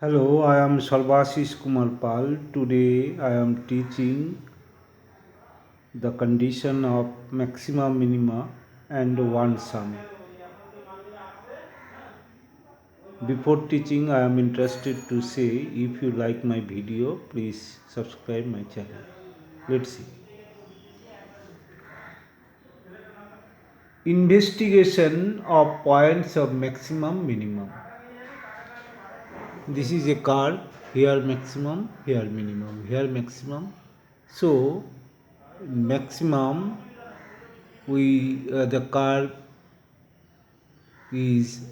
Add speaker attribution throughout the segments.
Speaker 1: Hello, I am Sarvashish Kumar Pal. Today I am teaching the condition of maxima, minima and one sum. Before teaching, I am interested to say if you like my video, please subscribe my channel. Let's see. Investigation of points of maximum, minimum. This is a curve, here maximum, here minimum, here maximum. So maximum the curve is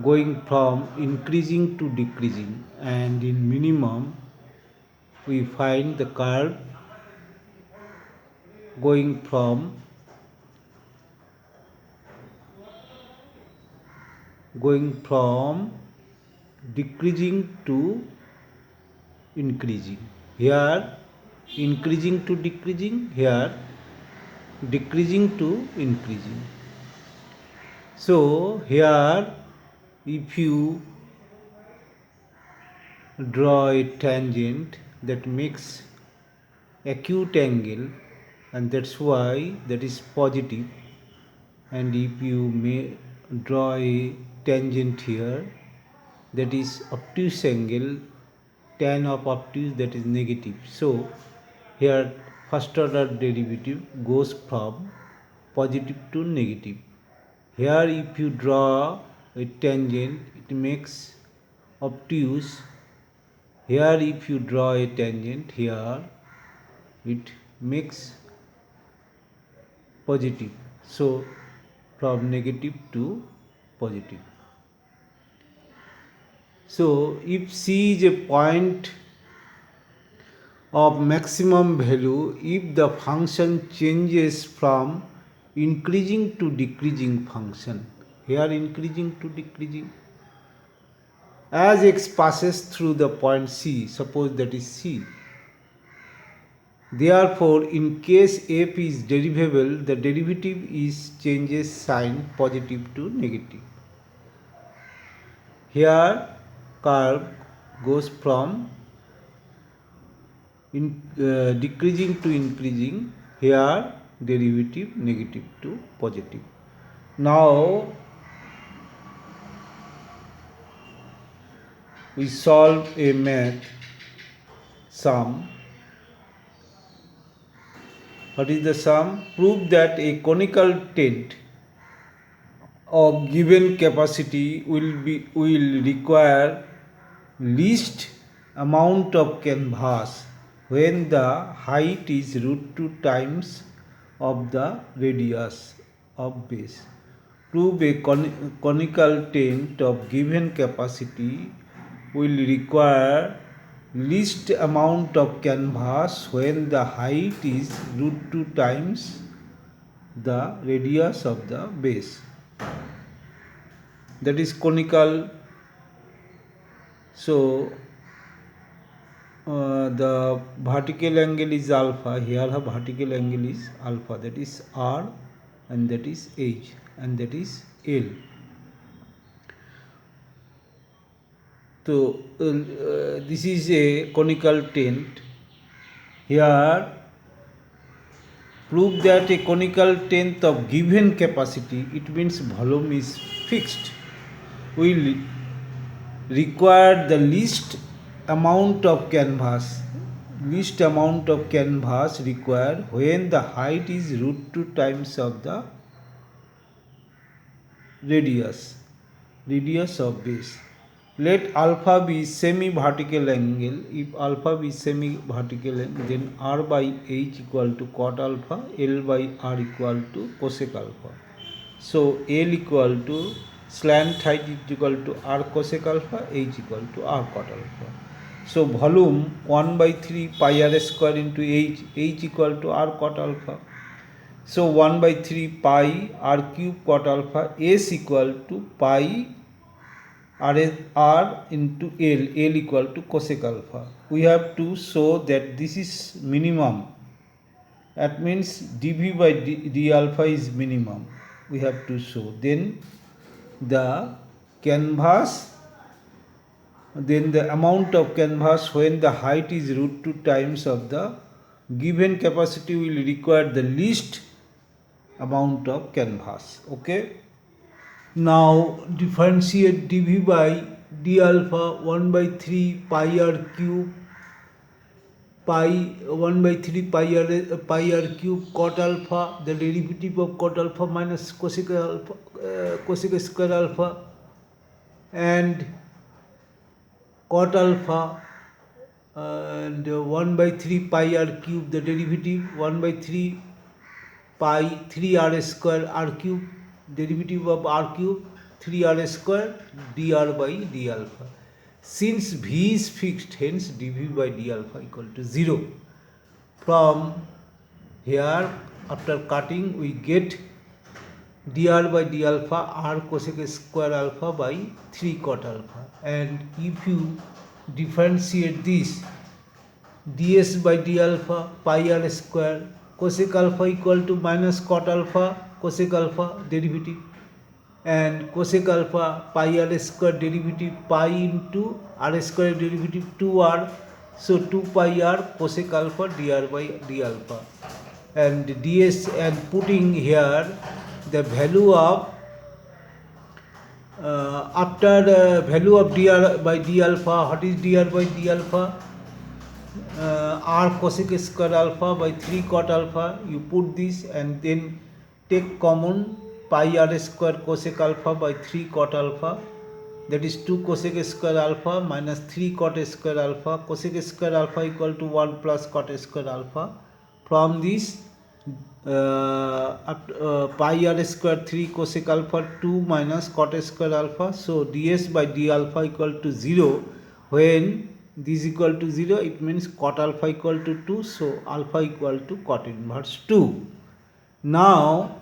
Speaker 1: going from increasing to decreasing, and in minimum we find the curve going from decreasing to increasing. Here increasing to decreasing, here decreasing to increasing. So here if you draw a tangent that makes acute angle, and that's why that is positive, and if you may draw a tangent here that is obtuse angle, tan of obtuse, that is negative. So here first order derivative goes from positive to negative. Here if you draw a tangent it makes obtuse. Here if you draw a tangent, here it makes positive. So from negative to positive. So if C is a point of maximum value, if the function changes from increasing to decreasing function, here increasing to decreasing, as x passes through the point C, suppose that is C. Therefore, in case f is derivable, the derivative is changes sign positive to negative. Here curve goes from decreasing to increasing, here derivative negative to positive. Now we solve a math sum. What is the sum? Prove that a conical tent of given capacity will require least amount of canvas when the height is √2 times of the radius of base. Prove a conical tent of given capacity will require least amount of canvas when the height is √2 times the radius of the base. That is conical. So the vertical angle is alpha. Here the vertical angle is alpha, that is R, and that is H, and that is L. So this is a conical tent. Here prove that a conical tent of given capacity, it means volume is fixed, will require the least amount of canvas required when the height is √2 times of the radius of base. Let alpha be semi-vertical angle. If alpha be semi-vertical angle, then R by H equal to cot alpha, L by R equal to cosec alpha. So L equal to slant height is equal to R cosec alpha, H equal to R cot alpha. So volume 1 by 3 pi R square into H equal to R cot alpha. So 1 by 3 pi R cube cot alpha, S equal to pi R into L equal to cosec alpha. We have to show that this is minimum. That means dV by d alpha is minimum. We have to show. Then the canvas then the amount of canvas when the height is root 2 times of the given capacity will require the least amount of canvas. Okay. Now differentiate dv by d alpha 1 by 3 pi r cube pi 1 by 3 pi r cube cot alpha, the derivative of cot alpha minus cosec alpha, cosec square alpha, and cot alpha and 1 by 3 pi r cube, the derivative 1 by 3 pi 3 r square r cube, derivative of r cube 3 r square dr by d alpha. Since v is fixed, hence dv by d alpha equal to 0. From here, after cutting, we get dr by d alpha r cosec square alpha by 3 cot alpha. And if you differentiate this, ds by d alpha pi r square cosec alpha equal to minus cot alpha cosec alpha derivative, and cosec alpha pi r square derivative pi into r square derivative 2r, so 2 pi r cosec alpha dr by d alpha, and ds, and putting here the value of after the value of dr by d alpha, what is dr by d alpha? R cosec square alpha by 3 cot alpha, you put this and then take common pi r square cosec alpha by 3 cot alpha, that is 2 cosec square alpha minus 3 cot square alpha, cosec square alpha equal to 1 plus cot square alpha. From this pi r square 3 cosec alpha 2 minus cot square alpha, so ds by d alpha equal to 0. When this equal to 0, it means cot alpha equal to 2, so alpha equal to cot inverse 2. Now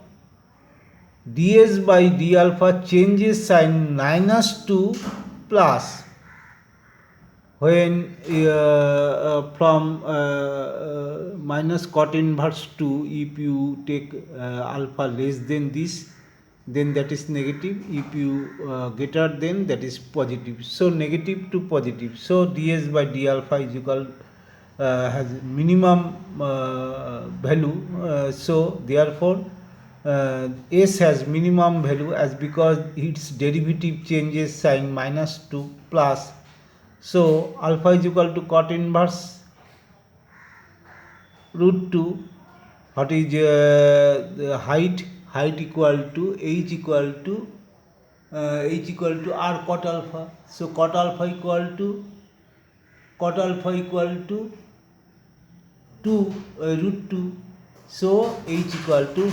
Speaker 1: ds by d alpha changes sign minus 2 plus when from minus cot inverse 2, if you take alpha less than this, then that is negative. If you greater than, that is positive. So negative to positive. So ds by d alpha is equal has minimum value. So therefore s has minimum value, as because its derivative changes sign minus 2 plus. So alpha is equal to cot inverse root 2. What is the height equal to h equal to r cot alpha. So cot alpha equal to 2 root 2. So h equal to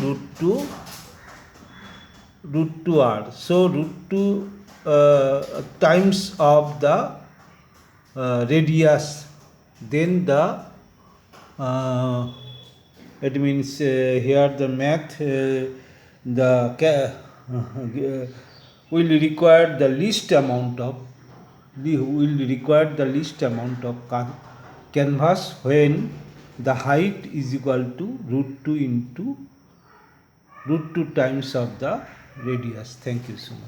Speaker 1: root 2 r. So root 2 times of the radius, then the it means here the math will require the least amount of canvas when the height is equal to root 2 into root 2 times of the radius. Thank you so much.